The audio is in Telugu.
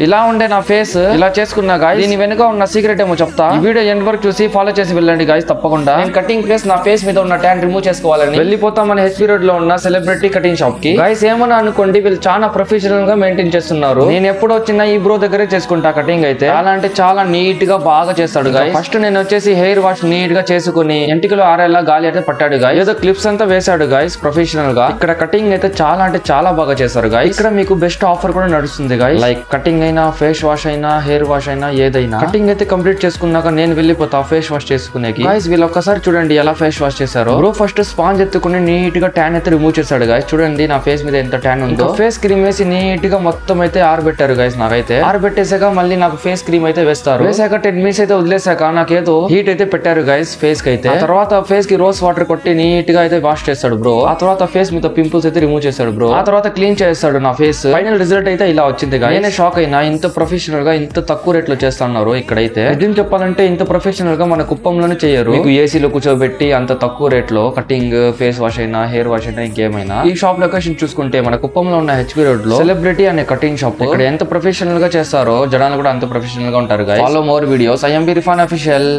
ఇలా ఉండే నా ఫేస్ ఇలా చేసుకున్నా గాయస్. దీని వెనుక ఉన్న సీక్రెట్ ఏమో చెప్తా. ఈ వీడియో ఎండ్ వరకు చూసి ఫాలో చేసి వెళ్ళండి గాయస్. తప్పకుండా నేను కటింగ్ ప్లేస్ నా ఫేస్ మీద ఉన్న ట్యాన్ రిమూవ్ చేసుకోవాలని వెళ్ళిపోతాం మన హెచ్పీ రోడ్ లో ఉన్న సెలబ్రిటీ కటింగ్ షాప్ కి. గాయస్ ఏమన్నా అనుకోండి, వీళ్ళు చాలా ప్రొఫెషనల్ గా మెయింటైన్ చేస్తున్నారు. నేను ఎప్పుడు వచ్చినా ఈ బ్రో దగ్గరే చేసుకుంటా కటింగ్ అయితే. చాలా అంటే చాలా నీట్ గా బాగా చేస్తాడు గాయస్. ఫస్ట్ నేను వచ్చేసి హెయిర్ వాష్ నీట్ గా చేసుకుని ఎంటికలు ఆరేలా గాలి అయితే పట్టాడు గాయస్. ఏదో క్లిప్స్ అంతా వేసాడు గాయస్ ప్రొఫెషనల్ గా. ఇక్కడ కటింగ్ అయితే చాలా అంటే చాలా బాగా చేస్తారు గాయస్. ఇక్కడ మీకు బెస్ట్ ఆఫర్ కూడా నడుస్తుంది గాయస్. లైక్ కటింగ్ అయినా, ఫేస్ వాష్ అయినా, హెయిర్ వాష్ అయినా, ఏదైనా. కటింగ్ అయితే కంప్లీట్ చేసుకున్నాక నేను వెళ్ళిపోతా ఫేస్ వాష్ చేసుకునేకి. గాయస్ వీళ్ళు ఒక్కసారి చూడండి ఎలా ఫేస్ వాష్ చేశారు. బ్రో ఫస్ట్ స్పాంజ్ ఎత్తుకుని నీట్ గా ట్యాన్ అయితే రిమూవ్ చేశాడు గాయస్. చూడండి నా ఫేస్ మీద ఎంత ట్యాన్ ఉందో. ఫేస్ క్రీమ్ వేసి నీట్ గా మొత్తం అయితే ఆరబెట్టారు గాయస్. నాకైతే ఆరబెట్టేసాక మళ్ళీ నాకు ఫేస్ క్రీమ్ అయితే వేస్తారు. వేసాక 10 మినిట్స్ అయితే వదిలేసాక నాకేదో హీట్ అయితే పెట్టారు గాయస్ ఫేస్ కి అయితే. ఆ తర్వాత ఫేస్ కి రోజ్ వాటర్ కొట్టి నీట్ గా అయితే వాష్ చేస్తాడు బ్రో. ఆ తర్వాత ఫేస్ మీద పింపుల్స్ అయితే రిమూవ్ చేస్తాడు బ్రో. ఆ తర్వాత క్లీన్ చేస్తాడు నా ఫేస్. ఫైనల్ రిజల్ట్ అయితే ఇలా వచ్చింది గాయస్. నేనే షాక్ అయినా, ఇంత ప్రొఫెషనల్ గా ఇంత తక్కువ రేట్ లో చేస్తున్నారు ఇక్కడైతే. నిజం చెప్పాలంటే ఇంత ప్రొఫెషనల్ గా మన కుప్పంలోనే చేయరు. మీకు ఏసీలో కూర్చోబెట్టి అంత తక్కువ రేట్ లో కటింగ్, ఫేస్ వాష్ అయినా, హెయిర్ వాష్ అయినా, ఇంకేమైనా. ఈ షాప్ లొకేషన్ చూసుకుంటే మన కుప్పంలో ఉన్న హెచ్పీ రోడ్ లో సెలబ్రిటీ అనే కటింగ్ షాప్. ఇక్కడ ఎంత ప్రొఫెషనల్ గా చేస్తారో జనాలు కూడా అంత ప్రొఫెషనల్ గా ఉంటారు guys. Follow more videos. I'm Irfan official.